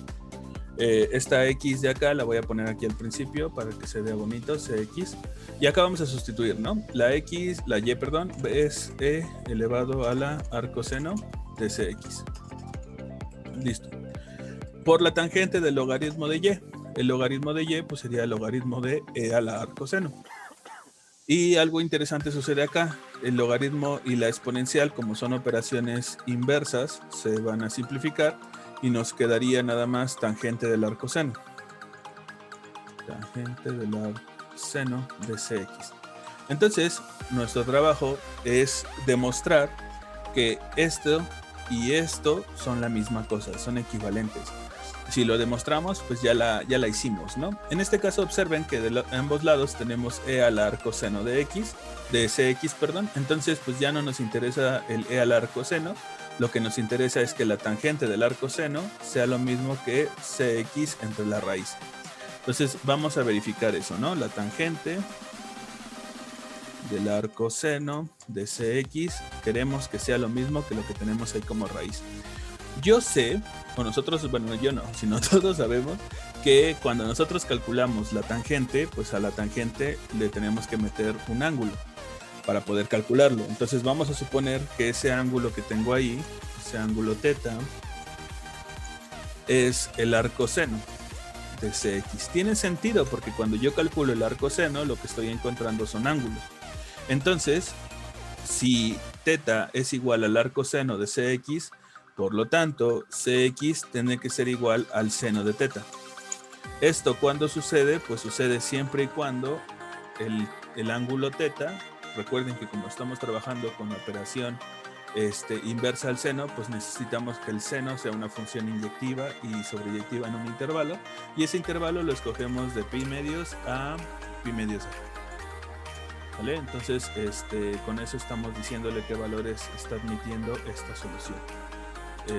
Esta x de acá la voy a poner aquí al principio para que se vea bonito, cx. Y acá vamos a sustituir, ¿no? La y, perdón, es e elevado a la arcoseno de cx. Listo. Por la tangente del logaritmo de y. El logaritmo de y pues sería el logaritmo de e a la arcoseno. Y algo interesante sucede acá. El logaritmo y la exponencial, como son operaciones inversas, se van a simplificar y nos quedaría nada más tangente del arcoseno. Tangente del arcoseno de cx. Entonces, nuestro trabajo es demostrar que esto y esto son la misma cosa, son equivalentes. Si lo demostramos, pues ya la hicimos, ¿no? En este caso observen que de ambos lados tenemos e al arcoseno de cx, perdón. Entonces pues ya no nos interesa el e al arcoseno. Lo que nos interesa es que la tangente del arcoseno sea lo mismo que cx entre la raíz. Entonces vamos a verificar eso, ¿no? La tangente del arcoseno de cx queremos que sea lo mismo que lo que tenemos ahí como raíz. Yo sé, o nosotros, bueno, yo no, sino todos sabemos que cuando nosotros calculamos la tangente, pues a la tangente le tenemos que meter un ángulo para poder calcularlo. Entonces vamos a suponer que ese ángulo que tengo ahí, ese ángulo teta, es el arcoseno de cx. Tiene sentido porque cuando yo calculo el arcoseno, lo que estoy encontrando son ángulos. Entonces, si teta es igual al arcoseno de cx, por lo tanto, cx tiene que ser igual al seno de teta. ¿Esto cuándo sucede? Pues sucede siempre y cuando el ángulo teta, recuerden que como estamos trabajando con la operación inversa al seno, pues necesitamos que el seno sea una función inyectiva y sobreyectiva en un intervalo, y ese intervalo lo escogemos de pi medios a pi medios a. ¿Vale? Entonces, con eso estamos diciéndole qué valores está admitiendo esta solución.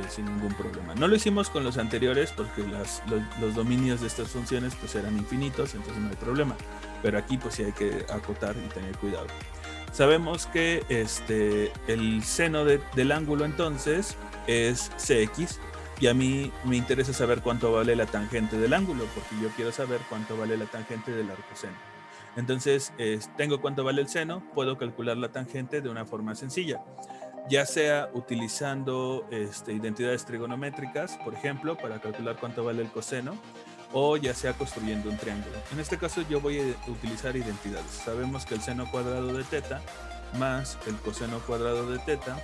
Sin ningún problema. No lo hicimos con los anteriores porque los dominios de estas funciones pues eran infinitos, entonces no hay problema. Pero aquí pues sí hay que acotar y tener cuidado. Sabemos que el seno del ángulo entonces es cx, y a mí me interesa saber cuánto vale la tangente del ángulo, porque yo quiero saber cuánto vale la tangente del arcoseno. Entonces, tengo cuánto vale el seno, puedo calcular la tangente de una forma sencilla. Ya sea utilizando identidades trigonométricas, por ejemplo, para calcular cuánto vale el coseno, o ya sea construyendo un triángulo. En este caso yo voy a utilizar identidades. Sabemos que el seno cuadrado de teta más el coseno cuadrado de teta,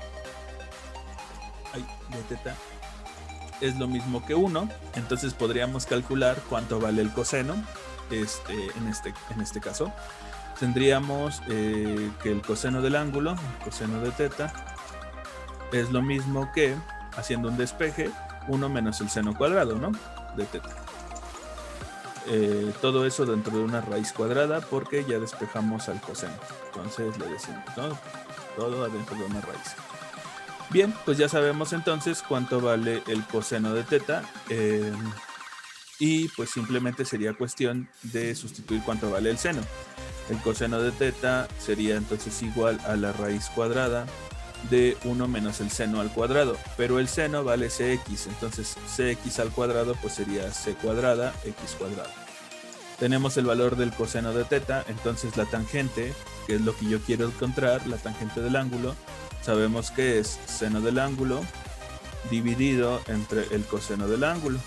es lo mismo que 1. Entonces podríamos calcular cuánto vale el coseno. En este caso tendríamos que el coseno del ángulo, el coseno de teta, es lo mismo que, haciendo un despeje, 1 menos el seno cuadrado, ¿no? De teta. Todo eso dentro de una raíz cuadrada porque ya despejamos al coseno. Entonces le decimos, ¿no? Todo adentro de una raíz. Bien, pues ya sabemos entonces cuánto vale el coseno de teta. Y pues simplemente sería cuestión de sustituir cuánto vale el seno. El coseno de teta sería entonces igual a la raíz cuadrada de 1 menos el seno al cuadrado, pero el seno vale cx, entonces cx al cuadrado pues sería c cuadrada x cuadrado. tenemos el valor del coseno de teta, entonces la tangente, que es lo que yo quiero encontrar, la tangente del ángulo, sabemos que es seno del ángulo dividido entre el coseno del ángulo.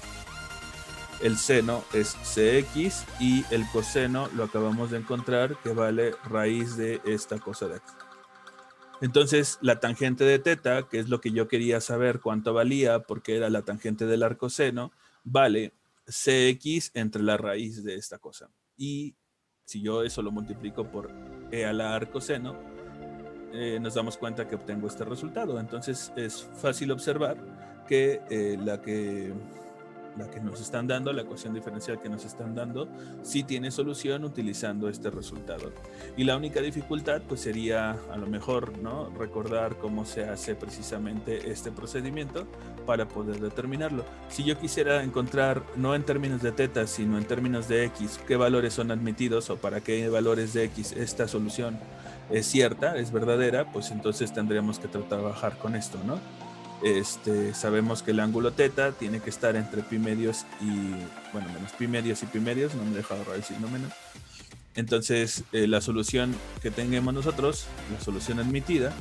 El seno es cx y el coseno lo acabamos de encontrar, que vale raíz de esta cosa de aquí. Entonces la tangente de teta, que es lo que yo quería saber cuánto valía, porque era la tangente del arcoseno, vale cx entre la raíz de esta cosa. Y si yo eso lo multiplico por e a la arcoseno, nos damos cuenta que obtengo este resultado. Entonces es fácil observar que la que nos están dando, la ecuación diferencial que nos están dando, sí tiene solución utilizando este resultado. Y la única dificultad pues sería a lo mejor, ¿no?, recordar cómo se hace precisamente este procedimiento para poder determinarlo. Si yo quisiera encontrar, no en términos de teta, sino en términos de x, qué valores son admitidos o para qué valores de x esta solución es cierta, es verdadera, pues entonces tendríamos que trabajar con esto, ¿no? Sabemos que el ángulo teta tiene que estar entre pi medios y, bueno, menos pi medios y pi medios, no me deja ahorrar el signo menos. Entonces, la solución que tengamos nosotros, la solución admitida,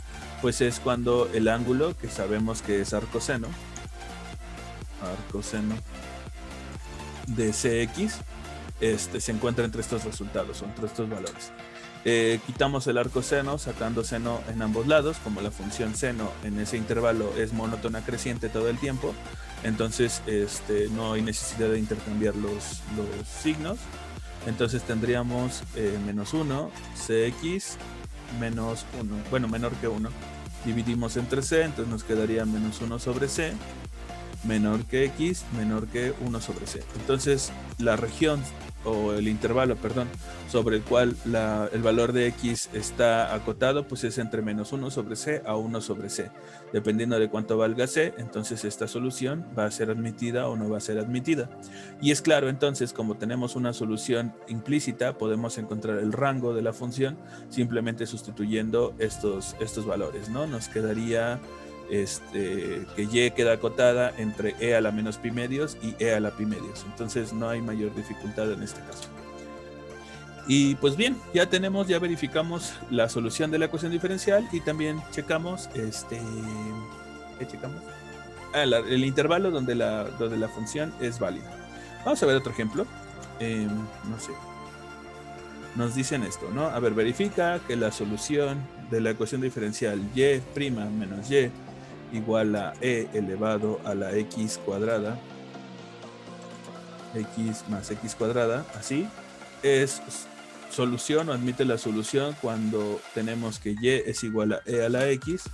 pues es cuando el ángulo, que sabemos que es arcoseno de cx, se encuentra entre estos resultados, o entre estos valores. Quitamos el arcoseno sacando seno en ambos lados, como la función seno en ese intervalo es monótona creciente todo el tiempo, entonces no hay necesidad de intercambiar los signos. Entonces tendríamos menos 1, cx menos 1, bueno, menor que 1, dividimos entre c, entonces nos quedaría menos 1 sobre c, menor que x, menor que 1 sobre c. Entonces la región o el intervalo, perdón, sobre el cual el valor de x está acotado, pues es entre menos 1 sobre c a 1 sobre c. Dependiendo de cuánto valga c, entonces esta solución va a ser admitida o no va a ser admitida. Y es claro, entonces, como tenemos una solución implícita, podemos encontrar el rango de la función simplemente sustituyendo estos valores, ¿no? Nos quedaría que y queda acotada entre e a la menos pi medios y e a la pi medios. Entonces no hay mayor dificultad en este caso. Y pues bien, ya verificamos la solución de la ecuación diferencial y también checamos ¿qué checamos? El intervalo donde la función es válida. Vamos a ver otro ejemplo. No sé. Nos dicen esto, ¿no? A ver, verifica que la solución de la ecuación diferencial y' menos y igual a e elevado a la x cuadrada, x más x cuadrada, así, es solución o admite la solución cuando tenemos que y es igual a e a la x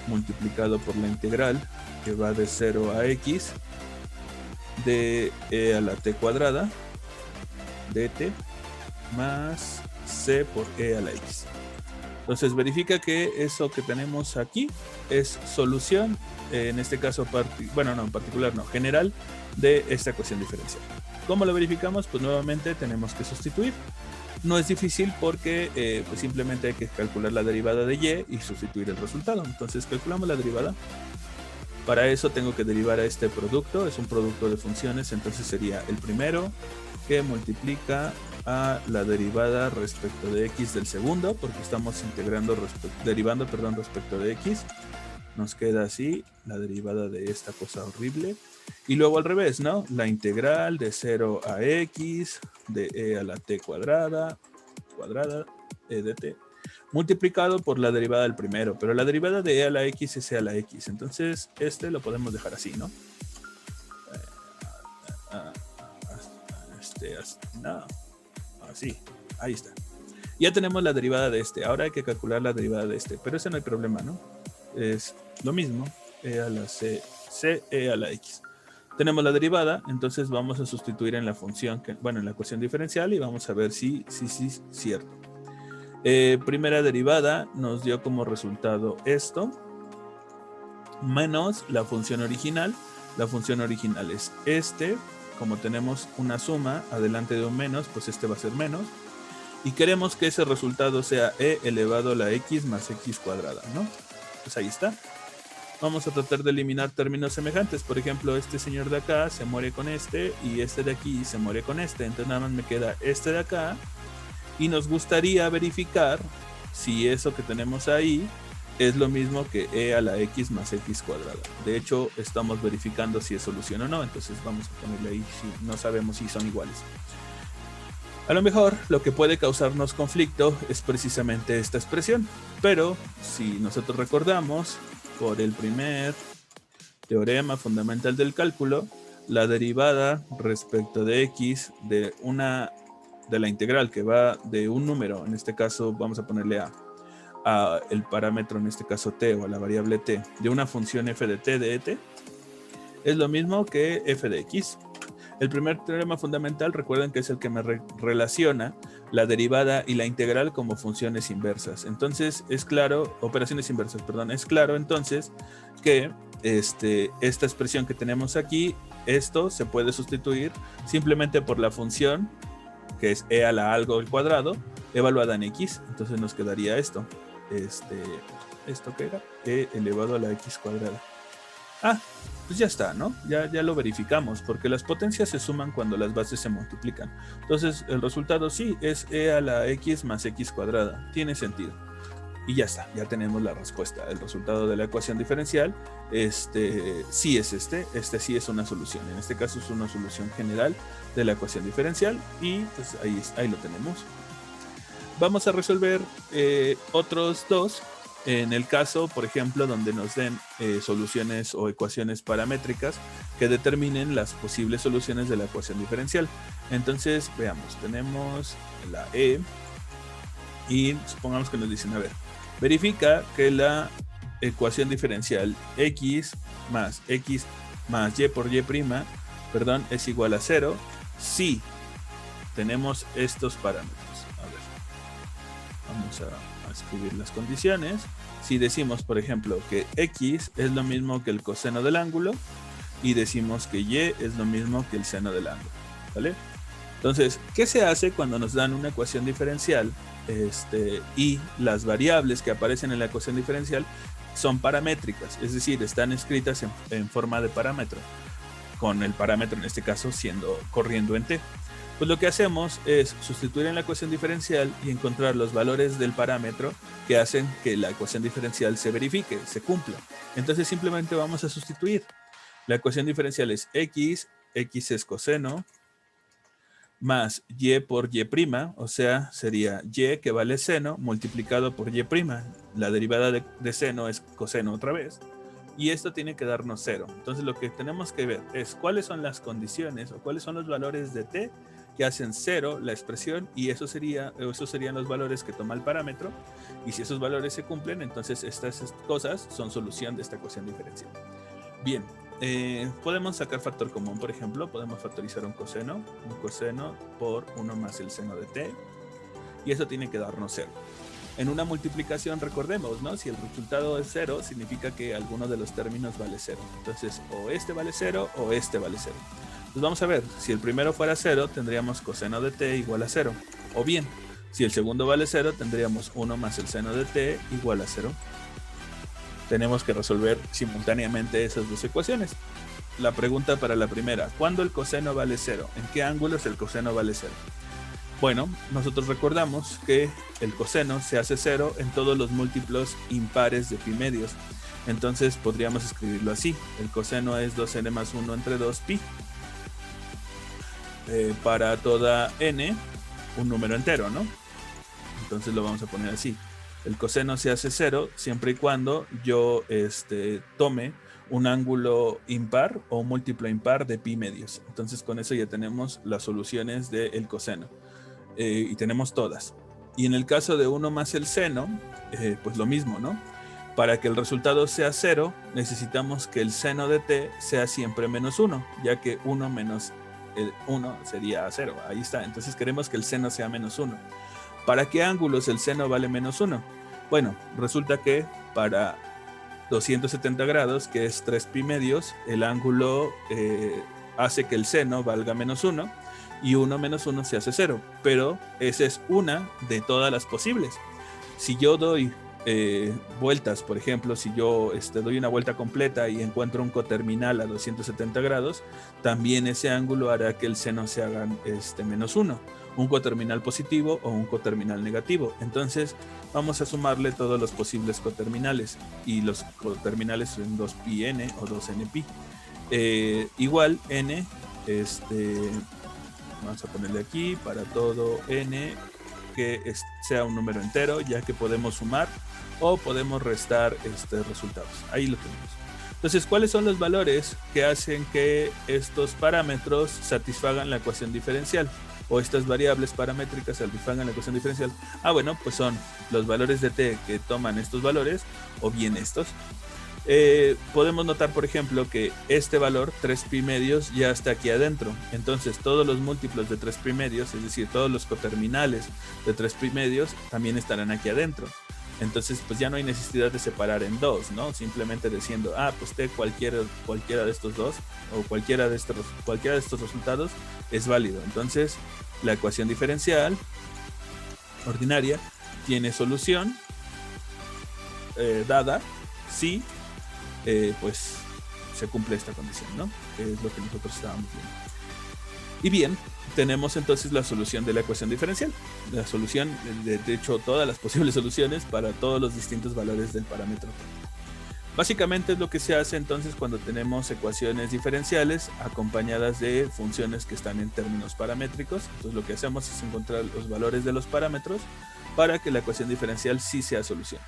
multiplicado por la integral que va de 0 a x de e a la t cuadrada dt más c por e a la x. Entonces verifica que eso que tenemos aquí es solución, en este caso, general de esta ecuación diferencial. ¿Cómo lo verificamos? Pues nuevamente tenemos que sustituir. No es difícil porque pues simplemente hay que calcular la derivada de y sustituir el resultado. Entonces calculamos la derivada. Para eso tengo que derivar a este producto, es un producto de funciones, entonces sería el primero que multiplica a la derivada respecto de x del segundo, porque estamos derivando respecto de x. Nos queda así la derivada de esta cosa horrible. Y luego al revés, ¿no? La integral de 0 a x de e a la t cuadrada e de t, multiplicado por la derivada del primero. Pero la derivada de e a la x es e a la x. Entonces lo podemos dejar así, ¿no? No. Así, ahí está. Ya tenemos la derivada de ahora hay que calcular la derivada de pero ese no hay problema, ¿no? Es lo mismo, e a la c e a la x. Tenemos la derivada, entonces vamos a sustituir en la función, en la ecuación diferencial y vamos a ver si es cierto. Primera derivada nos dio como resultado esto, menos la función original. La función original es como tenemos una suma adelante de un menos, pues va a ser menos. Y queremos que ese resultado sea e elevado a la x más x cuadrada, ¿no? Pues ahí está. vamos a tratar de eliminar términos semejantes. Por ejemplo, este señor de acá se muere con este y este de aquí se muere con este. Entonces nada más me queda este de acá y nos gustaría verificar si eso que tenemos ahí es lo mismo que e a la x más x cuadrada. De hecho, estamos verificando si es solución o no. Entonces vamos a ponerle ahí si no sabemos si son iguales. A lo mejor lo que puede causarnos conflicto es precisamente esta expresión. Pero si nosotros recordamos, por el primer teorema fundamental del cálculo, la derivada respecto de x de la integral que va de un número, en este caso vamos a ponerle a el parámetro, en este caso t, o a la variable t, de una función f de t de et, es lo mismo que f de x. El primer teorema fundamental, recuerden que es el que me relaciona la derivada y la integral como funciones inversas. Entonces, es claro, operaciones inversas, perdón, es claro entonces que esta expresión que tenemos aquí, esto se puede sustituir simplemente por la función que es e a la algo al cuadrado, evaluada en x. Entonces nos quedaría esto. ¿Esto qué era? E elevado a la x cuadrada. Pues ya está, ¿no? Ya lo verificamos, porque las potencias se suman cuando las bases se multiplican. Entonces el resultado sí es e a la x más x cuadrada. Tiene sentido. Y ya está, ya tenemos la respuesta. El resultado de la ecuación diferencial sí es este sí es una solución. En este caso es una solución general de la ecuación diferencial y pues ahí lo tenemos. Vamos a resolver otros dos. En el caso, por ejemplo, donde nos den soluciones o ecuaciones paramétricas que determinen las posibles soluciones de la ecuación diferencial. Entonces, veamos, tenemos la E y supongamos que nos dicen, a ver, verifica que la ecuación diferencial x más y por y', perdón, es igual a 0 si tenemos estos parámetros. A ver, vamos a escribir las condiciones. Si decimos, por ejemplo, que x es lo mismo que el coseno del ángulo y decimos que y es lo mismo que el seno del ángulo, ¿vale? Entonces, ¿qué se hace cuando nos dan una ecuación diferencial y las variables que aparecen en la ecuación diferencial son paramétricas? Es decir, están escritas en forma de parámetro, con el parámetro en este caso corriendo en t. Pues lo que hacemos es sustituir en la ecuación diferencial y encontrar los valores del parámetro que hacen que la ecuación diferencial se verifique, se cumpla. Entonces simplemente vamos a sustituir. La ecuación diferencial es x es coseno, más y por y', o sea, sería y que vale seno multiplicado por y'. La derivada de seno es coseno otra vez. Y esto tiene que darnos 0. Entonces lo que tenemos que ver es cuáles son las condiciones o cuáles son los valores de t que hacen 0 la expresión, y esos serían los valores que toma el parámetro. Y si esos valores se cumplen, entonces estas cosas son solución de esta ecuación diferencial. Bien, podemos sacar factor común, por ejemplo, podemos factorizar un coseno por 1 más el seno de t, y eso tiene que darnos 0. En una multiplicación, recordemos, ¿no? Si el resultado es 0, significa que alguno de los términos vale 0. Entonces, o este vale 0 o este vale 0. Pues vamos a ver, si el primero fuera 0, tendríamos coseno de t igual a 0. O bien, si el segundo vale 0, tendríamos 1 más el seno de t igual a 0. Tenemos que resolver simultáneamente esas dos ecuaciones. La pregunta para la primera, ¿cuándo el coseno vale 0? ¿En qué ángulos el coseno vale 0? Bueno, nosotros recordamos que el coseno se hace 0 en todos los múltiplos impares de pi medios. Entonces podríamos escribirlo así. El coseno es 2n más 1 entre 2pi. Para toda n, un número entero, ¿no? Entonces lo vamos a poner así. El coseno se hace 0 siempre y cuando yo tome un ángulo impar o un múltiplo impar de pi medios. Entonces con eso ya tenemos las soluciones del coseno. Y tenemos todas. Y en el caso de 1 más el seno, pues lo mismo, ¿no? Para que el resultado sea 0, necesitamos que el seno de t sea siempre menos 1, ya que 1 menos el 1 sería 0. Ahí está. Entonces queremos que el seno sea menos 1. ¿Para qué ángulos el seno vale menos 1? Bueno, resulta que para 270 grados, que es 3 pi medios, el ángulo hace que el seno valga menos 1. Y 1 menos 1 se hace 0, pero esa es una de todas las posibles. Si yo doy vueltas. Por ejemplo, si yo doy una vuelta completa y encuentro un coterminal a 270 grados, también ese ángulo hará que el seno se haga -1, un coterminal positivo o un coterminal negativo. Entonces vamos a sumarle todos los posibles coterminales, y los coterminales son 2πn o 2nπ. Igual n, vamos a ponerle aquí para todo n que sea un número entero, ya que podemos sumar o podemos restar resultados. Ahí lo tenemos. Entonces, ¿cuáles son los valores que hacen que estos parámetros satisfagan la ecuación diferencial? O estas variables paramétricas satisfagan la ecuación diferencial. Bueno, pues son los valores de t que toman estos valores, o bien estos. Podemos notar, por ejemplo, que este valor 3π medios ya está aquí adentro. Entonces todos los múltiplos de 3π medios, es decir, todos los coterminales de 3π medios también estarán aquí adentro. Entonces pues ya no hay necesidad de separar en dos, ¿no? Simplemente diciendo, pues t cualquiera de estos dos, o cualquiera de estos resultados es válido. Entonces la ecuación diferencial ordinaria tiene solución dada si pues se cumple esta condición, ¿no? Que es lo que nosotros estábamos viendo. Y bien, tenemos entonces la solución de la ecuación diferencial. La solución, de hecho, todas las posibles soluciones para todos los distintos valores del parámetro. Básicamente es lo que se hace entonces cuando tenemos ecuaciones diferenciales acompañadas de funciones que están en términos paramétricos. Entonces lo que hacemos es encontrar los valores de los parámetros para que la ecuación diferencial sí sea solución.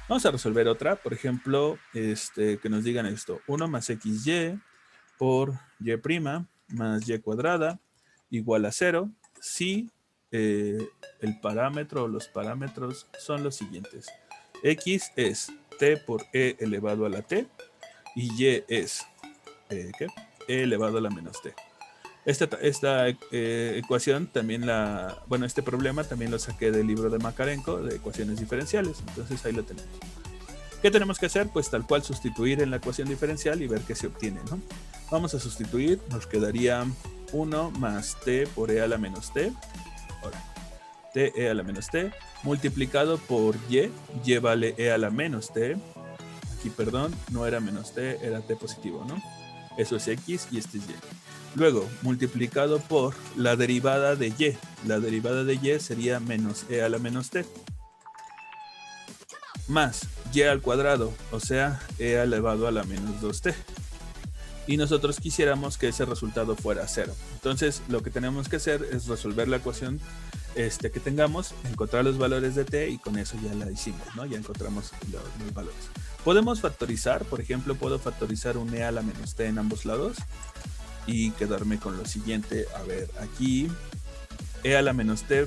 Vamos a resolver otra, por ejemplo, que nos digan esto: 1 más xy por y' más y cuadrada igual a 0 si el parámetro o los parámetros son los siguientes. X es t por e elevado a la t y y es e elevado a la menos t. Esta ecuación también este problema también lo saqué del libro de Makarenko de ecuaciones diferenciales. Entonces ahí lo tenemos. ¿Qué tenemos que hacer? Pues tal cual sustituir en la ecuación diferencial y ver qué se obtiene, ¿no? Vamos a sustituir, nos quedaría 1 más t por e a la menos t. Ahora, t e a la menos t multiplicado por y vale e a la menos t. Aquí, perdón, no era menos t, era t positivo, ¿no? Eso es x y este es y. Luego, multiplicado por la derivada de y. La derivada de y sería menos e a la menos t. Más y al cuadrado, o sea, e elevado a la menos 2t. Y nosotros quisiéramos que ese resultado fuera 0. Entonces, lo que tenemos que hacer es resolver la ecuación que tengamos, encontrar los valores de t, y con eso ya la hicimos, ¿no? Ya encontramos los valores. Podemos factorizar, por ejemplo, puedo factorizar un e a la menos t en ambos lados y quedarme con lo siguiente. A ver, aquí e a la menos t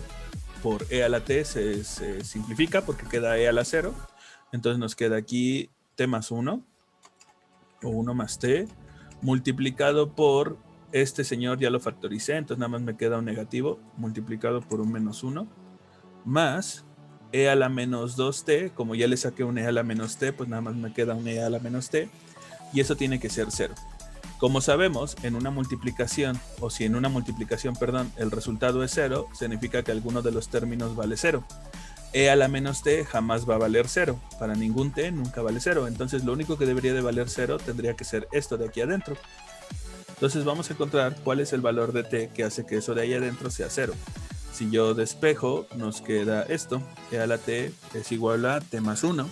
por e a la t se simplifica porque queda e a la 0. Entonces nos queda aquí t más 1 o 1 más t multiplicado por este señor, ya lo factoricé, entonces nada más me queda un negativo multiplicado por un menos 1 más e a la menos 2t. Como ya le saqué un e a la menos t, pues nada más me queda un e a la menos t, y eso tiene que ser 0. Como sabemos, en una multiplicación, o si en una multiplicación, perdón, el resultado es 0, significa que alguno de los términos vale 0. E a la menos t jamás va a valer 0. Para ningún t nunca vale 0. Entonces lo único que debería de valer 0 tendría que ser esto de aquí adentro. Entonces vamos a encontrar cuál es el valor de t que hace que eso de ahí adentro sea 0. Si yo despejo, nos queda esto. E a la t es igual a t más 1.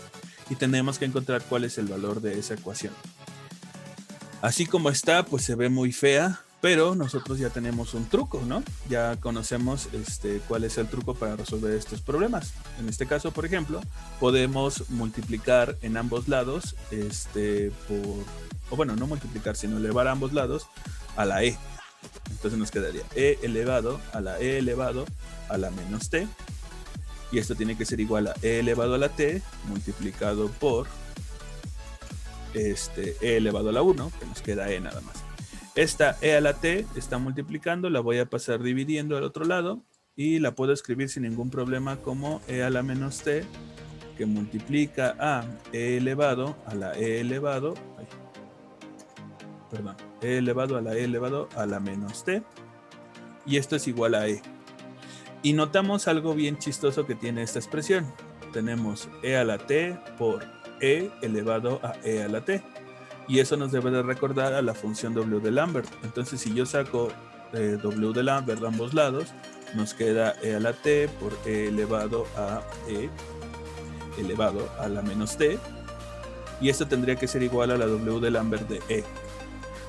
Y tenemos que encontrar cuál es el valor de esa ecuación. Así como está, pues se ve muy fea, pero nosotros ya tenemos un truco, ¿no? Ya conocemos cuál es el truco para resolver estos problemas. En este caso, por ejemplo, podemos multiplicar en ambos lados, no multiplicar, sino elevar a ambos lados a la e. Entonces nos quedaría e elevado a la e elevado a la menos t. Y esto tiene que ser igual a e elevado a la t multiplicado por e elevado a la 1, que nos queda e nada más. Esta e a la t está multiplicando, la voy a pasar dividiendo al otro lado y la puedo escribir sin ningún problema como e a la menos t, que multiplica a e elevado a la e elevado, e elevado a la e elevado a la menos t, y esto es igual a e. Y notamos algo bien chistoso que tiene esta expresión. tenemos e a la t por e elevado a e a la t. Y eso nos debe de recordar a la función W de Lambert. Entonces, si yo saco W de Lambert de ambos lados, nos queda e a la t por e elevado a e elevado a la menos t. Y esto tendría que ser igual a la W de Lambert de e.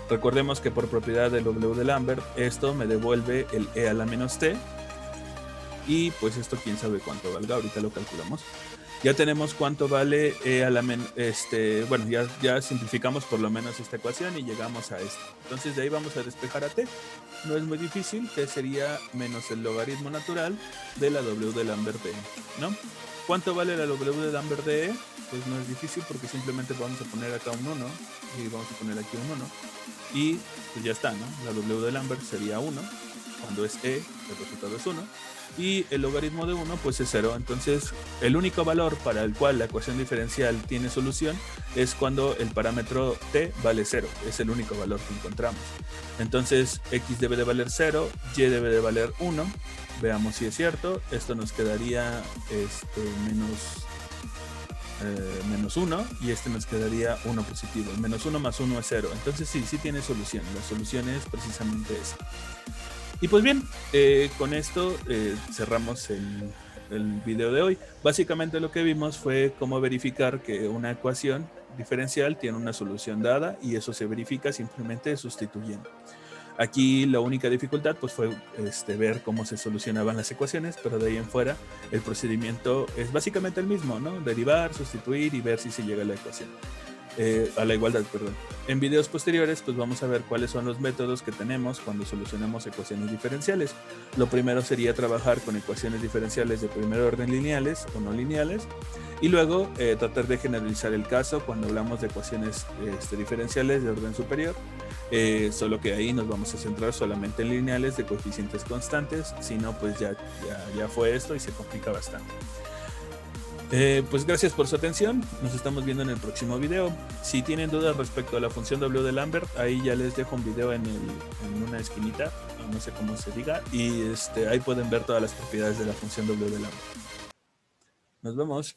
Recordemos que por propiedad del W de Lambert, esto me devuelve el e a la menos t. Y pues esto quién sabe cuánto valga, ahorita lo calculamos. Ya tenemos cuánto vale e a la menos, bueno, ya simplificamos por lo menos esta ecuación y llegamos a esto. Entonces de ahí vamos a despejar a t. No es muy difícil, que sería menos el logaritmo natural de la W de Lambert de e, ¿no? ¿Cuánto vale la W de Lambert de e? Pues no es difícil porque simplemente vamos a poner acá un 1 y vamos a poner aquí un 1 y pues ya está, ¿no? La W de Lambert sería 1, cuando es e, el resultado es 1, y el logaritmo de 1 pues es 0. Entonces el único valor para el cual la ecuación diferencial tiene solución es cuando el parámetro t vale 0, es el único valor que encontramos. Entonces x debe de valer 0, y debe de valer 1. Veamos si es cierto. Esto nos quedaría menos 1 y este nos quedaría 1 positivo. Menos 1 más 1 es 0. Entonces sí tiene solución. La solución es precisamente esa. Y pues bien, con esto cerramos el video de hoy. Básicamente lo que vimos fue cómo verificar que una ecuación diferencial tiene una solución dada y eso se verifica simplemente sustituyendo. Aquí la única dificultad pues fue ver cómo se solucionaban las ecuaciones, pero de ahí en fuera el procedimiento es básicamente el mismo, ¿no? Derivar, sustituir y ver si se llega a la ecuación. A la igualdad, perdón. En videos posteriores pues vamos a ver cuáles son los métodos que tenemos cuando solucionamos ecuaciones diferenciales. Lo primero sería trabajar con ecuaciones diferenciales de primer orden lineales o no lineales y luego tratar de generalizar el caso cuando hablamos de ecuaciones diferenciales de orden superior, solo que ahí nos vamos a centrar solamente en lineales de coeficientes constantes, si no pues ya fue esto y se complica bastante. Pues gracias por su atención, nos estamos viendo en el próximo video. Si tienen dudas respecto a la función W de Lambert, ahí ya les dejo un video en una esquinita, no sé cómo se diga, y ahí pueden ver todas las propiedades de la función W de Lambert. Nos vemos.